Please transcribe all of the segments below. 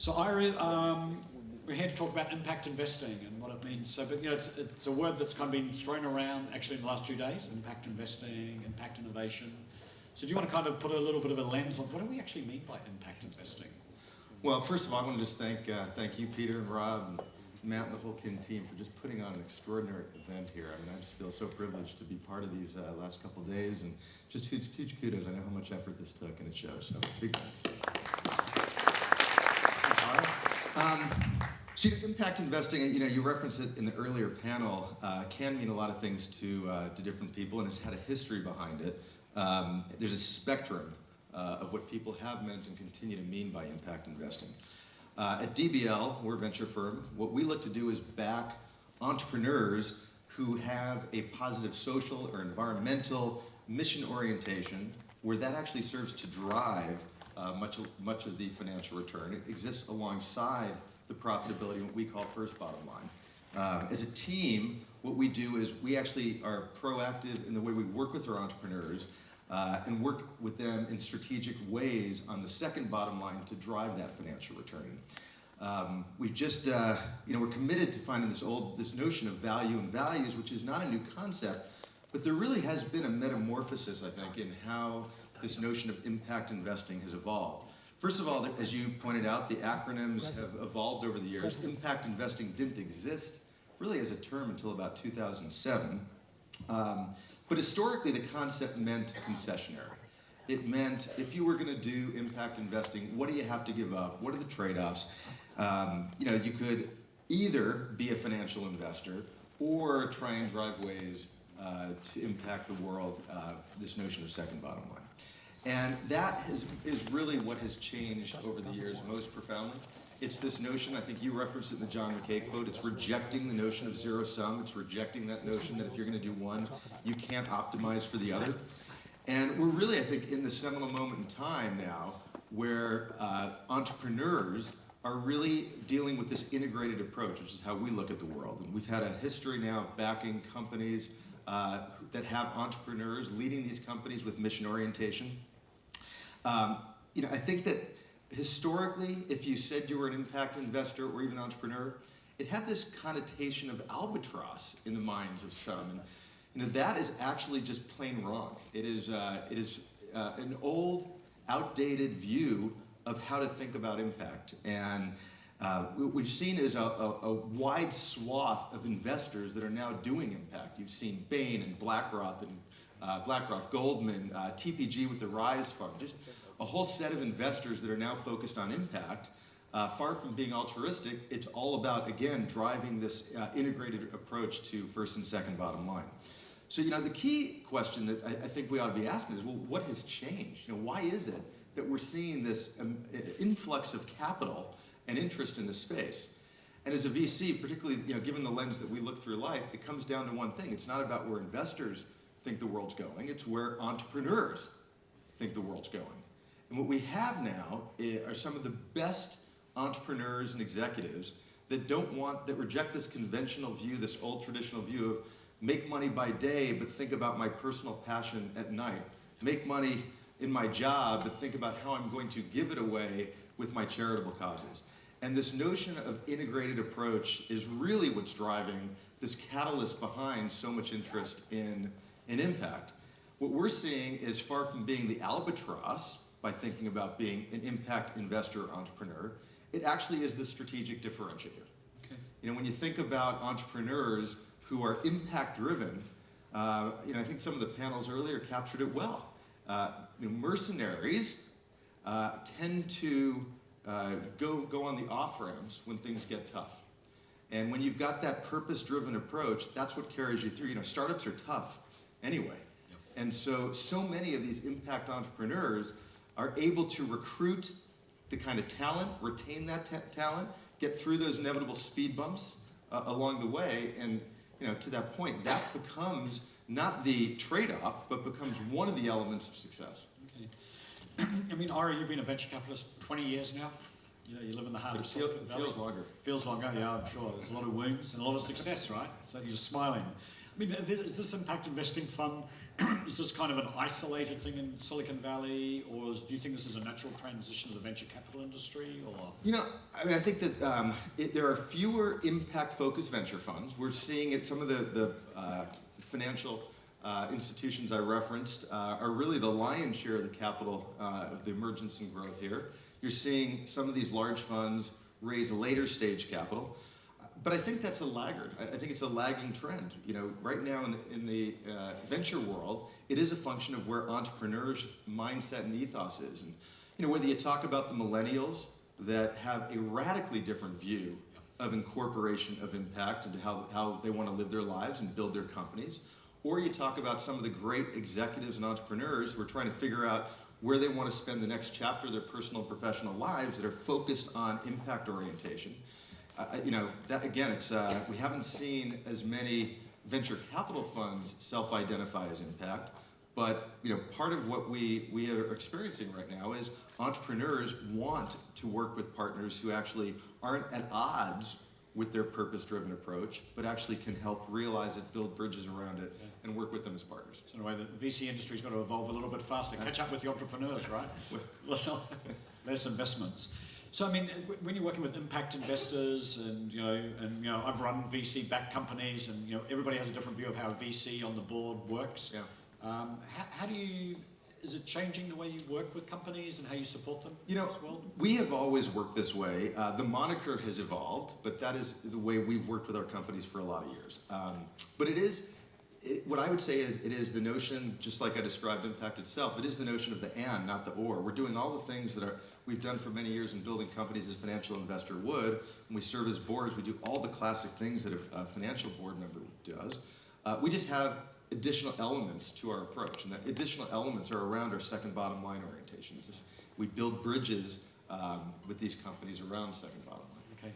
So Ira, we're here to talk about impact investing and what it means. So, but it's a word that's kind of been thrown around actually in the last 2 days, impact investing, impact innovation. So do you want to kind of put a little bit of a lens on what do we actually mean by impact investing? Well, first of all, I want to just thank you, Peter and Rob, and Matt and the whole KIN team for just putting on an extraordinary event here. I mean, I just feel so privileged to be part of these last couple of days, and just huge kudos. I know how much effort this took, and it shows, so big thanks. See, impact investing, you referenced it in the earlier panel, can mean a lot of things to different people, and it's had a history behind it. There's a spectrum of what people have meant and continue to mean by impact investing. At DBL, we're a venture firm. What we look to do is back entrepreneurs who have a positive social or environmental mission orientation where that actually serves to drive much of the financial return. It exists alongside the profitability, what we call first bottom line. As a team, what we do is we actually are proactive in the way we work with our entrepreneurs and work with them in strategic ways on the second bottom line to drive that financial return. We've just, we're committed to finding this notion of value and values, which is not a new concept, but there really has been a metamorphosis, I think, in how this notion of impact investing has evolved. First of all, as you pointed out, the acronyms have evolved over the years. Impact investing didn't exist really as a term until about 2007. But historically, the concept meant concessionary. It meant if you were going to do impact investing, what do you have to give up? What are the trade-offs? You could either be a financial investor or try and drive ways to impact the world, this notion of second bottom line. And that is really what has changed over the years most profoundly. It's this notion, I think you referenced it in the John McKay quote, it's rejecting the notion of zero sum. It's rejecting that notion that if you're going to do one, you can't optimize for the other. And we're really, I think, in the seminal moment in time now where entrepreneurs are really dealing with this integrated approach, which is how we look at the world. And we've had a history now of backing companies that have entrepreneurs leading these companies with mission orientation. I think that historically, if you said you were an impact investor or even entrepreneur, it had this connotation of albatross in the minds of some. And that is actually just plain wrong. It is an old, outdated view of how to think about impact. And what we've seen is a wide swath of investors that are now doing impact. You've seen Bain and BlackRock, Goldman, TPG with the Rise Fund, just a whole set of investors that are now focused on impact. Far from being altruistic, it's all about, again, driving this integrated approach to first and second bottom line. So, the key question that I think we ought to be asking is, well, what has changed? Why is it that we're seeing this influx of capital and interest in this space? And as a VC, particularly, given the lens that we look through life, it comes down to one thing. It's not about where investors think the world's going. It's where entrepreneurs think the world's going. And what we have now are some of the best entrepreneurs and executives that reject this conventional view, this old traditional view of make money by day, but think about my personal passion at night. Make money in my job, but think about how I'm going to give it away with my charitable causes. And this notion of integrated approach is really what's driving this catalyst behind so much interest in impact. What we're seeing is far from being the albatross by thinking about being an impact investor or entrepreneur, it actually is the strategic differentiator. Okay. When you think about entrepreneurs who are impact driven, I think some of the panels earlier captured it well. Mercenaries tend to go on the off ramps when things get tough. And when you've got that purpose-driven approach, that's what carries you through. Startups are tough anyway. Yep. And so many of these impact entrepreneurs are able to recruit the kind of talent, retain that talent, get through those inevitable speed bumps along the way. And to that point, that becomes not the trade-off, but becomes one of the elements of success. Okay. Ira, you've been a venture capitalist 20 years now. You live in the heart of Silicon Valley. Feels longer. Feels longer, yeah, I'm sure. There's a lot of wounds and a lot of success, right? So you're smiling. Is this impact investing fun is this kind of an isolated thing in Silicon Valley, or do you think this is a natural transition of the venture capital industry, or? You know, I mean, I think that there are fewer impact-focused venture funds. We're seeing it, some of the financial institutions I referenced are really the lion's share of the capital of the emergence and growth here. You're seeing some of these large funds raise later stage capital. But I think that's a laggard. I think it's a lagging trend. You know, right now in the venture world, it is a function of where entrepreneurs' mindset and ethos is. And you know, whether you talk about the millennials that have a radically different view of incorporation of impact and how they want to live their lives and build their companies, or you talk about some of the great executives and entrepreneurs who are trying to figure out where they want to spend the next chapter of their personal and professional lives that are focused on impact orientation. You know, that again, it's we haven't seen as many venture capital funds self-identify as impact, but you know, part of what we are experiencing right now is entrepreneurs want to work with partners who actually aren't at odds with their purpose-driven approach, but actually can help realize it, build bridges around it, and work with them as partners. So in a way, the VC industry's got to evolve a little bit faster, catch up with the entrepreneurs, right? Less investments. So I mean, when you're working with impact investors, and you know, I've run VC-backed companies, and you know, everybody has a different view of how a VC on the board works. Yeah. How do you? Is it changing the way you work with companies and how you support them? You know, as well? we have always worked this way. The moniker has evolved, but that is the way we've worked with our companies for a lot of years. But what I would say is it is the notion, just like I described impact itself, it is the notion of the and, not the or. We're doing all the things that we've done for many years in building companies as a financial investor would. When we serve as boards, we do all the classic things that a financial board member does. We just have additional elements to our approach, and the additional elements are around our second bottom line orientation. We build bridges with these companies around second bottom line.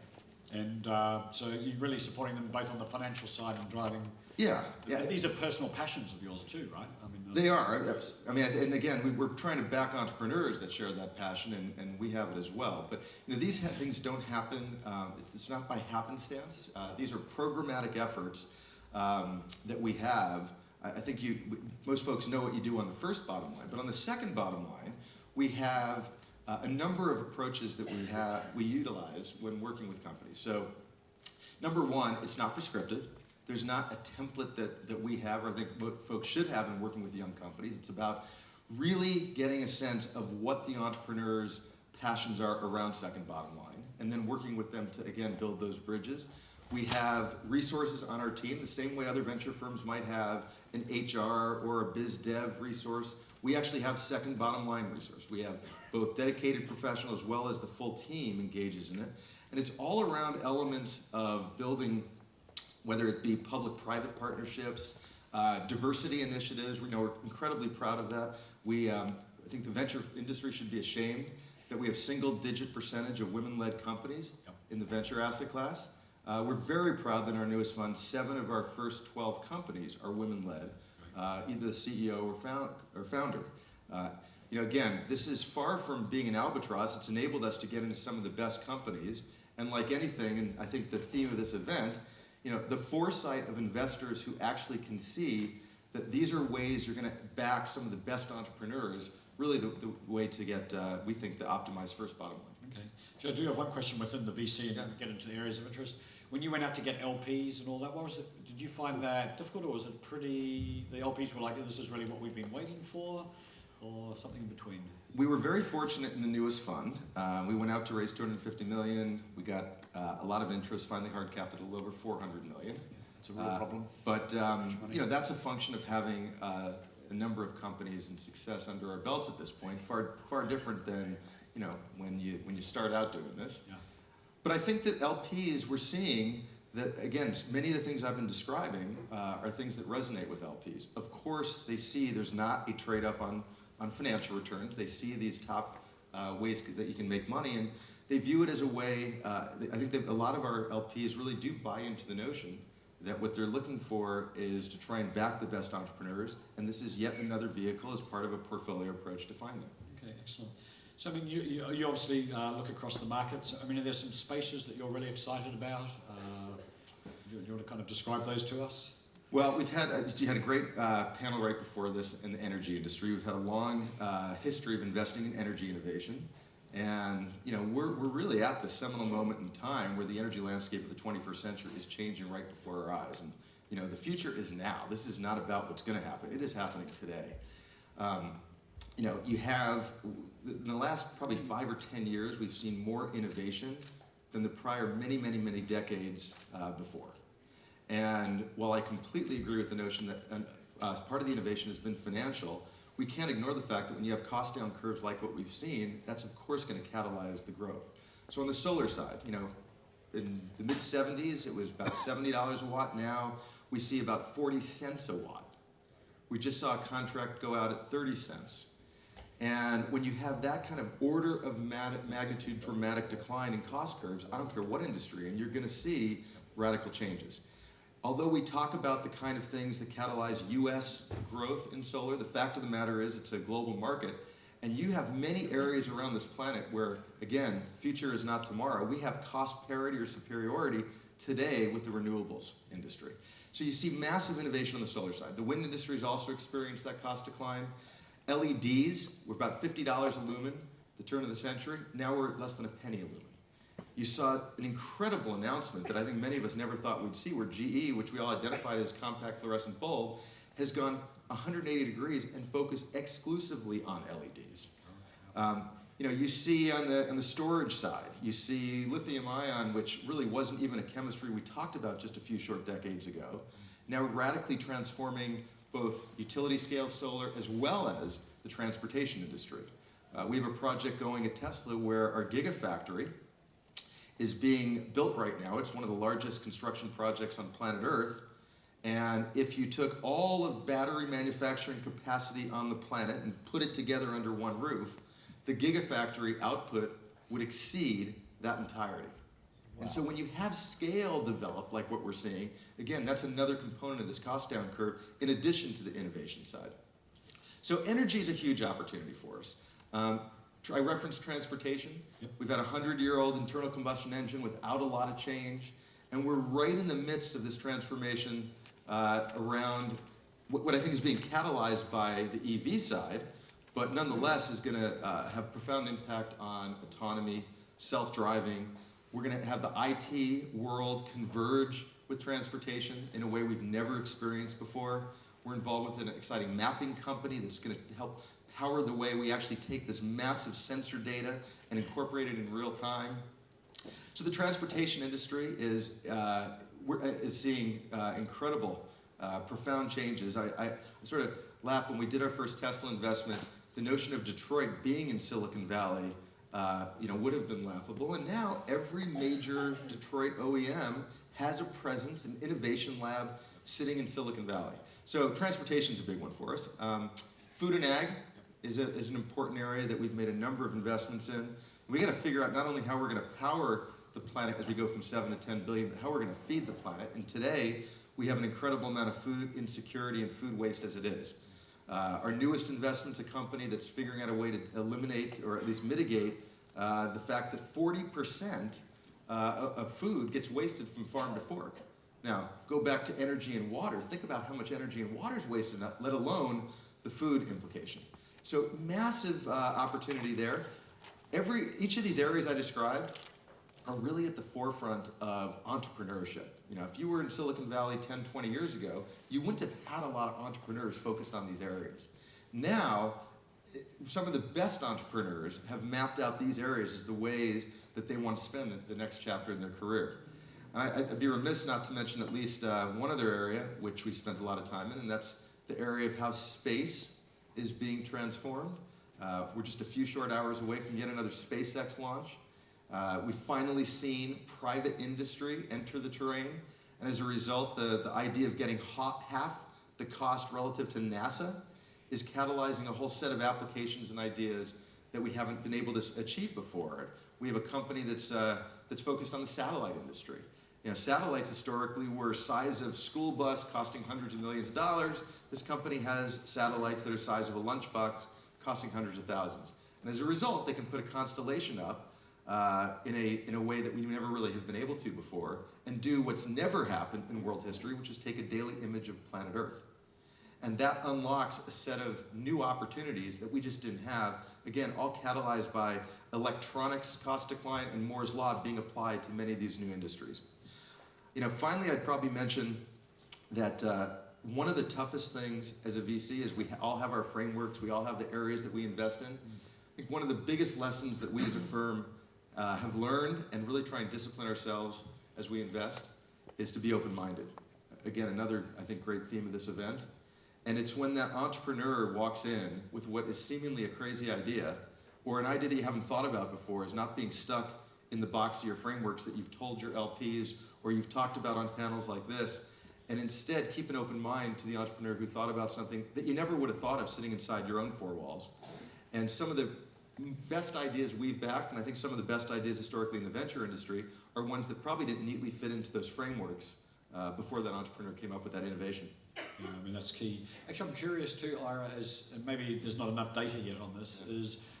Okay, and so you're really supporting them both on the financial side and driving. Yeah. These are personal passions of yours too, right? I mean, they are. I mean, and again, we're trying to back entrepreneurs that share that passion, and we have it as well. But you know, these things don't happen. It's not by happenstance. These are programmatic efforts that we have. I think most folks know what you do on the first bottom line, but on the second bottom line, we have a number of approaches that we utilize when working with companies. So, number one, it's not prescriptive. There's not a template that we have, or I think what folks should have in working with young companies. It's about really getting a sense of what the entrepreneur's passions are around second bottom line, and then working with them to, again, build those bridges. We have resources on our team, the same way other venture firms might have an HR or a biz dev resource. We actually have second bottom line resource. We have both dedicated professionals as well as the full team engages in it. And it's all around elements of building, whether it be public-private partnerships, diversity initiatives. We're incredibly proud of that. I think the venture industry should be ashamed that we have single-digit percentage of women-led companies in the venture asset class. We're very proud that in our newest fund, 7 of our first 12 companies are women-led, either the CEO or founder. You know, again, this is far from being an albatross. It's enabled us to get into some of the best companies. And like anything, and I think the theme of this event, you know, the foresight of investors who actually can see that these are ways you're going to back some of the best entrepreneurs, really the way to get, we think, the optimized first bottom line. Okay. So I do have one question within the VC, and then get into the areas of interest. When you went out to get LPs and all that, what was it? Did you find that difficult, or was it pretty? The LPs were like, "This is really what we've been waiting for," or something in between? We were very fortunate in the newest fund. We went out to raise $250 million. We got a lot of interest, finally hard capped at a little over $400 million. It's a real problem. But you know, that's a function of having a number of companies and success under our belts at this point. Far different than, you know, when you start out doing this. Yeah. But I think that LPs, we're seeing that, again, many of the things I've been describing are things that resonate with LPs. Of course, they see there's not a trade-off on financial returns. They see these top ways that you can make money, and they view it as a way, I think that a lot of our LPs really do buy into the notion that what they're looking for is to try and back the best entrepreneurs, and this is yet another vehicle as part of a portfolio approach to find them. Okay, excellent. So, I mean, you obviously look across the markets. I mean, are there some spaces that you're really excited about? Do you want to kind of describe those to us? Well, you had a great panel right before this in the energy industry. We've had a long history of investing in energy innovation. And we're really at the seminal moment in time where the energy landscape of the 21st century is changing right before our eyes. And the future is now. This is not about what's going to happen. It is happening today. You have, in the last probably 5 or 10 years, we've seen more innovation than the prior many, many, many decades before. And while I completely agree with the notion that part of the innovation has been financial, we can't ignore the fact that when you have cost down curves like what we've seen, that's of course going to catalyze the growth. So on the solar side, in the mid 70s, it was about $70 a watt. Now we see about 40 cents a watt. We just saw a contract go out at 30 cents. And when you have that kind of order of magnitude dramatic decline in cost curves, I don't care what industry, and you're going to see radical changes. Although we talk about the kind of things that catalyze US growth in solar, the fact of the matter is it's a global market, and you have many areas around this planet where, again, future is not tomorrow. We have cost parity or superiority today with the renewables industry. So you see massive innovation on the solar side. The wind industry has also experienced that cost decline. LEDs were about $50 a lumen at the turn of the century. Now we're at less than a penny a lumen. You saw an incredible announcement that I think many of us never thought we'd see, where GE, which we all identify as compact fluorescent bulb, has gone 180 degrees and focused exclusively on LEDs. You see on the storage side, you see lithium ion, which really wasn't even a chemistry we talked about just a few short decades ago, now radically transforming both utility scale solar as well as the transportation industry. We have a project going at Tesla where our Gigafactory is being built right now. It's one of the largest construction projects on planet Earth. And if you took all of battery manufacturing capacity on the planet and put it together under one roof, the Gigafactory output would exceed that entirety. Wow. And so when you have scale develop like what we're seeing, again, that's another component of this cost down curve in addition to the innovation side. So energy is a huge opportunity for us. I referenced transportation. Yep. We've had a 100-year-old internal combustion engine without a lot of change, and we're right in the midst of this transformation around what I think is being catalyzed by the EV side, but nonetheless is going to have profound impact on autonomy, self-driving. We're going to have the IT world converge with transportation in a way we've never experienced before. We're involved with an exciting mapping company that's going to help power the way we actually take this massive sensor data and incorporate it in real time. So the transportation industry is seeing incredible, profound changes. I sort of laugh when we did our first Tesla investment. The notion of Detroit being in Silicon Valley, would have been laughable. And now every major Detroit OEM has a presence, an innovation lab sitting in Silicon Valley. So transportation is a big one for us. Food and ag is an important area that we've made a number of investments in. We got to figure out not only how we're going to power the planet as we go from 7 to 10 billion, but how we're going to feed the planet. And today, we have an incredible amount of food insecurity and food waste as it is. Our newest investment's a company that's figuring out a way to eliminate, or at least mitigate, the fact that 40% of food gets wasted from farm to fork. Now, go back to energy and water. Think about how much energy and water is wasted, let alone the food implication. So massive opportunity there. Each of these areas I described are really at the forefront of entrepreneurship. If you were in Silicon Valley 10, 20 years ago, you wouldn't have had a lot of entrepreneurs focused on these areas. Now, some of the best entrepreneurs have mapped out these areas as the ways that they want to spend the next chapter in their career. I'd be remiss not to mention at least one other area which we spent a lot of time in, and that's the area of how space is being transformed. We're just a few short hours away from yet another SpaceX launch. We've finally seen private industry enter the terrain, and as a result, the idea of getting half the cost relative to NASA is catalyzing a whole set of applications and ideas that we haven't been able to achieve before. We have a company that's focused on the satellite industry. Satellites historically were size of school bus, costing hundreds of millions of dollars. This company has satellites that are size of a lunchbox, costing hundreds of thousands. And as a result, they can put a constellation up in a way that we never really have been able to before, and do what's never happened in world history, which is take a daily image of planet Earth. And that unlocks a set of new opportunities that we just didn't have, again, all catalyzed by electronics cost decline and Moore's law being applied to many of these new industries. Finally, I'd probably mention that one of the toughest things as a VC is we all have our frameworks, we all have the areas that we invest in. I think one of the biggest lessons that we as a firm have learned and really try and discipline ourselves as we invest is to be open-minded. Again, another, I think, great theme of this event. And it's when that entrepreneur walks in with what is seemingly a crazy idea, or an idea that you haven't thought about before, is not being stuck in the box of your frameworks that you've told your LPs or you've talked about on panels like this, and instead keep an open mind to the entrepreneur who thought about something that you never would have thought of sitting inside your own four walls. And some of the best ideas we've backed, and I think some of the best ideas historically in the venture industry, are ones that probably didn't neatly fit into those frameworks before that entrepreneur came up with that innovation. Yeah, I mean, that's key. Actually, I'm curious too, Ira, and maybe there's not enough data yet on this,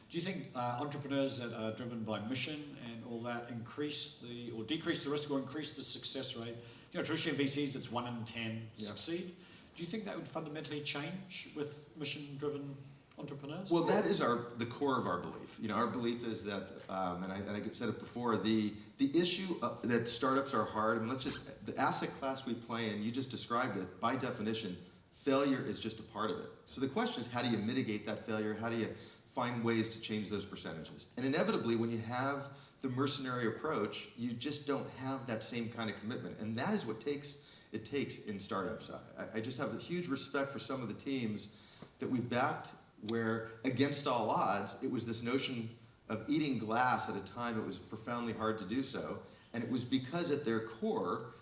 do you think entrepreneurs that are driven by mission and all that increase or decrease the risk or increase the success rate? Traditionally in VCs, it's 1 in 10 succeed. Do you think that would fundamentally change with mission-driven entrepreneurs? Well, that is the core of our belief. Our belief is that, and I said it before, the issue that startups are hard, and the asset class we play in, you just described it, by definition, failure is just a part of it. So the question is, how do you mitigate that failure? How do you find ways to change those percentages? And inevitably, when you have the mercenary approach, you just don't have that same kind of commitment. And that is what it takes in startups. I just have a huge respect for some of the teams that we've backed where, against all odds, it was this notion of eating glass at a time it was profoundly hard to do so. And it was because at their core,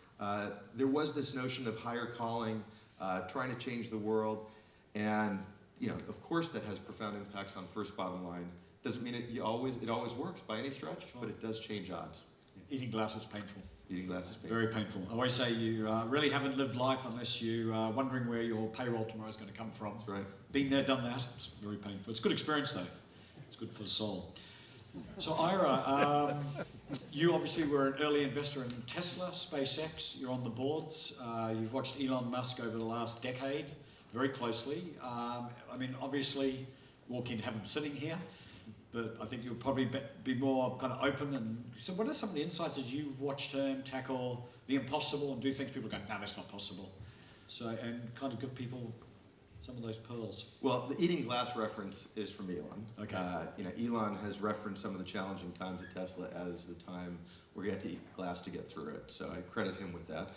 there was this notion of higher calling, trying to change the world. And of course that has profound impacts on first bottom line. Doesn't mean it always works by any stretch, but it does change odds. Eating glass is painful. Eating glass is painful. Very painful. I always say you really haven't lived life unless you are wondering where your payroll tomorrow is going to come from. That's right. Been there, done that. It's very painful. It's a good experience though. It's good for the soul. So Ira, you obviously were an early investor in Tesla, SpaceX. You're on the boards. You've watched Elon Musk over the last decade very closely. Obviously, walk in, have him sitting here. But I think you'll probably be more kind of open. And so what are some of the insights as you've watched him tackle the impossible and do things people go, no, that's not possible. So, and kind of give people some of those pearls. Well, the eating glass reference is from Elon. Okay. Elon has referenced some of the challenging times at Tesla as the time where he had to eat glass to get through it. So I credit him with that.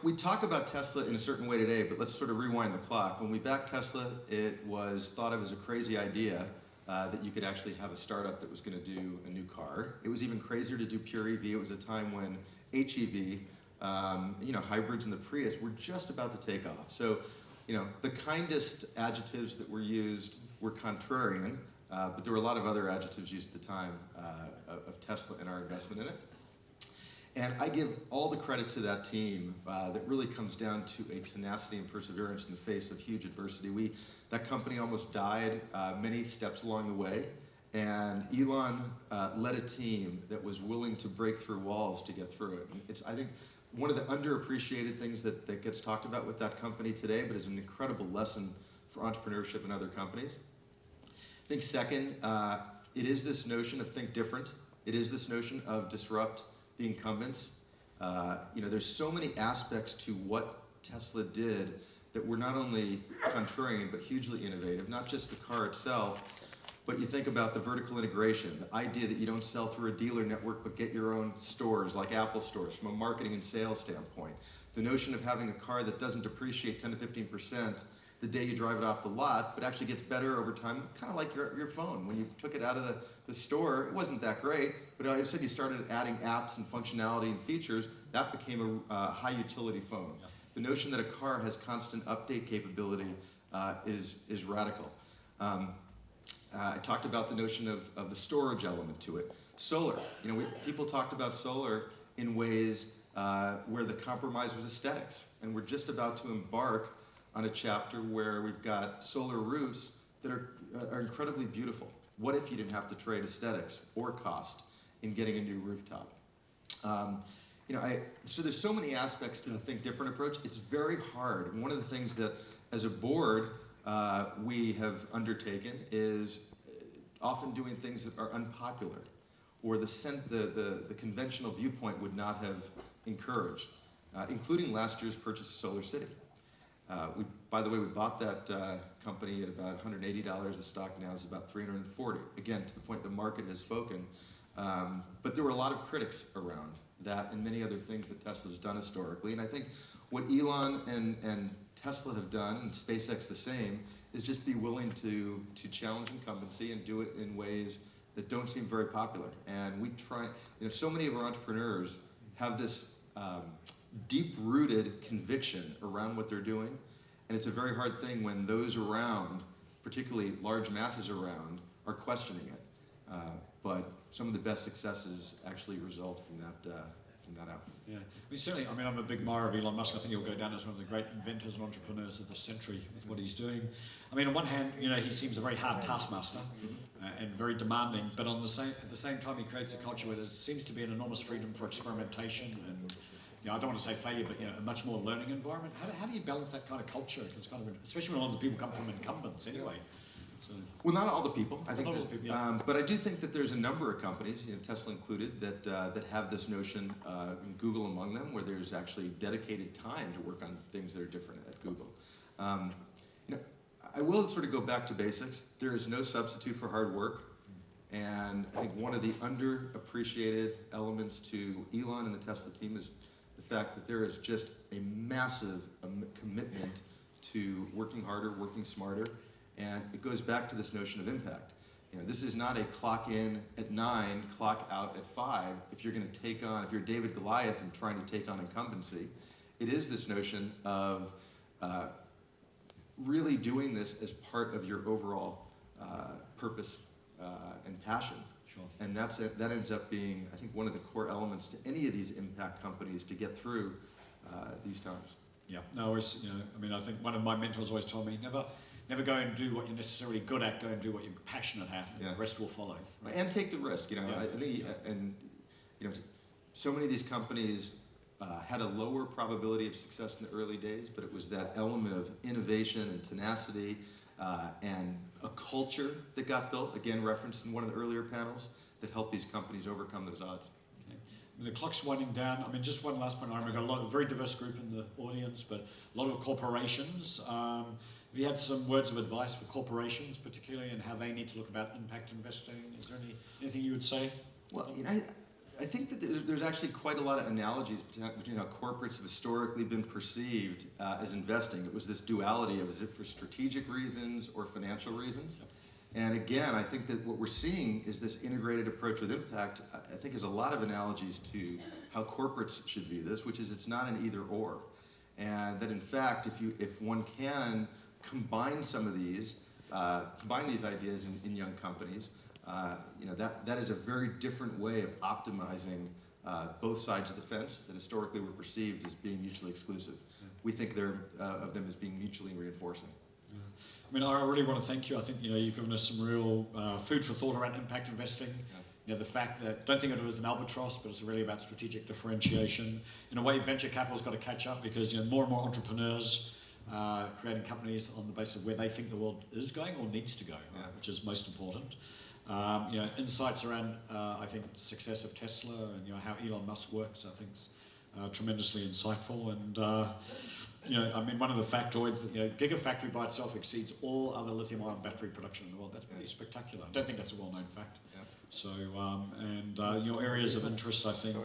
We talk about Tesla in a certain way today, but let's sort of rewind the clock. When we backed Tesla, it was thought of as a crazy idea that you could actually have a startup that was going to do a new car. It was even crazier to do pure EV. It was a time when HEV, hybrids and the Prius were just about to take off. So, the kindest adjectives that were used were contrarian, but there were a lot of other adjectives used at the time of Tesla and our investment in it. And I give all the credit to that team that really comes down to a tenacity and perseverance in the face of huge adversity. That company almost died many steps along the way, and Elon led a team that was willing to break through walls to get through it. And it's, I think, one of the underappreciated things that gets talked about with that company today, but is an incredible lesson for entrepreneurship in other companies. I think second, it is this notion of think different. It is this notion of disrupt the incumbents. There's so many aspects to what Tesla did that were not only contrarian, but hugely innovative. Not just the car itself, but you think about the vertical integration, the idea that you don't sell through a dealer network, but get your own stores, like Apple stores, from a marketing and sales standpoint. The notion of having a car that doesn't depreciate 10 to 15% the day you drive it off the lot, but actually gets better over time, kind of like your phone. When you took it out of the store, it wasn't that great, but all of a sudden you started adding apps and functionality and features, that became a high utility phone. Yeah. The notion that a car has constant update capability is radical. I talked about the notion of the storage element to it. Solar, people talked about solar in ways where the compromise was aesthetics, and we're just about to embark on a chapter where we've got solar roofs that are incredibly beautiful. What if you didn't have to trade aesthetics or cost in getting a new rooftop. So there's so many aspects to the Think Different approach. It's very hard. And one of the things that, as a board, we have undertaken is often doing things that are unpopular, or the conventional viewpoint would not have encouraged, including last year's purchase of Solar City. By the way, we bought that company at about $180. The stock now is about $340. Again, to the point the market has spoken. But there were a lot of critics around that and many other things that Tesla's done historically. And I think what Elon and Tesla have done, and SpaceX the same, is just be willing to challenge incumbency and do it in ways that don't seem very popular. And we try, so many of our entrepreneurs have this deep-rooted conviction around what they're doing. And it's a very hard thing when those around, particularly large masses around, are questioning it. But some of the best successes actually result from that output. Yeah, certainly, I'm a big admirer of Elon Musk. I think he'll go down as one of the great inventors and entrepreneurs of the century with what he's doing. On one hand, he seems a very hard taskmaster and very demanding, but at the same time, he creates a culture where there seems to be an enormous freedom for experimentation and, I don't want to say failure, but a much more learning environment. How do you balance that kind of culture? It's especially when a lot of the people come from incumbents anyway. So. Well, not all the people. I think, people, yeah. But I do think that there's a number of companies, Tesla included, that have this notion, and Google among them, where there's actually dedicated time to work on things that are different at Google. I will sort of go back to basics. There is no substitute for hard work, and I think one of the underappreciated elements to Elon and the Tesla team is the fact that there is just a massive commitment to working harder, working smarter. And it goes back to this notion of impact. This is not a clock in at 9, clock out at 5. If you're going to if you're David Goliath and trying to take on incumbency, it is this notion of really doing this as part of your overall purpose and passion. Sure. And that ends up being, I think, one of the core elements to any of these impact companies to get through these times. Yeah, no, I think one of my mentors always told me, never go and do what you're necessarily good at. Go and do what you're passionate at, and the rest will follow. Right? And take the risk. I think, so many of these companies had a lower probability of success in the early days, but it was that element of innovation and tenacity and a culture that got built. Again, referenced in one of the earlier panels, that helped these companies overcome those odds. The clock's winding down. Just one last point. We've got a very diverse group in the audience, but a lot of corporations. Have you had some words of advice for corporations, particularly, and how they need to look about impact investing? Is there anything you would say? Well, I think that there's actually quite a lot of analogies between how corporates have historically been perceived as investing. It was this duality of, is it for strategic reasons or financial reasons? And again, I think that what we're seeing is this integrated approach with impact. I think has a lot of analogies to how corporates should view this, which is it's not an either or. And that in fact, if one can combine some of these, ideas in young companies, that is a very different way of optimizing both sides of the fence that historically were perceived as being mutually exclusive. We think of them as being mutually reinforcing. I really want to thank you. I think you've given us some real food for thought around impact investing. The fact that, don't think of it as an albatross, but it's really about strategic differentiation. In a way, venture capital's got to catch up because more and more entrepreneurs creating companies on the basis of where they think the world is going or needs to go, which is most important. Insights around, I think, the success of Tesla and how Elon Musk works, I think, is tremendously insightful. And one of the factoids that Gigafactory by itself exceeds all other lithium-ion battery production in the world. That's pretty spectacular. I don't think that's a well-known fact. So, your areas of interest, I think,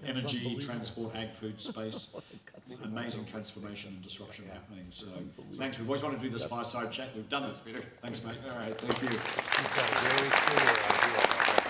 energy, transport, ag, food, space, amazing transformation and disruption happening. So, thanks. We've always wanted to do this fireside chat. We've done it, Peter. Thanks, mate. All right, thank you. He's got a very clear idea.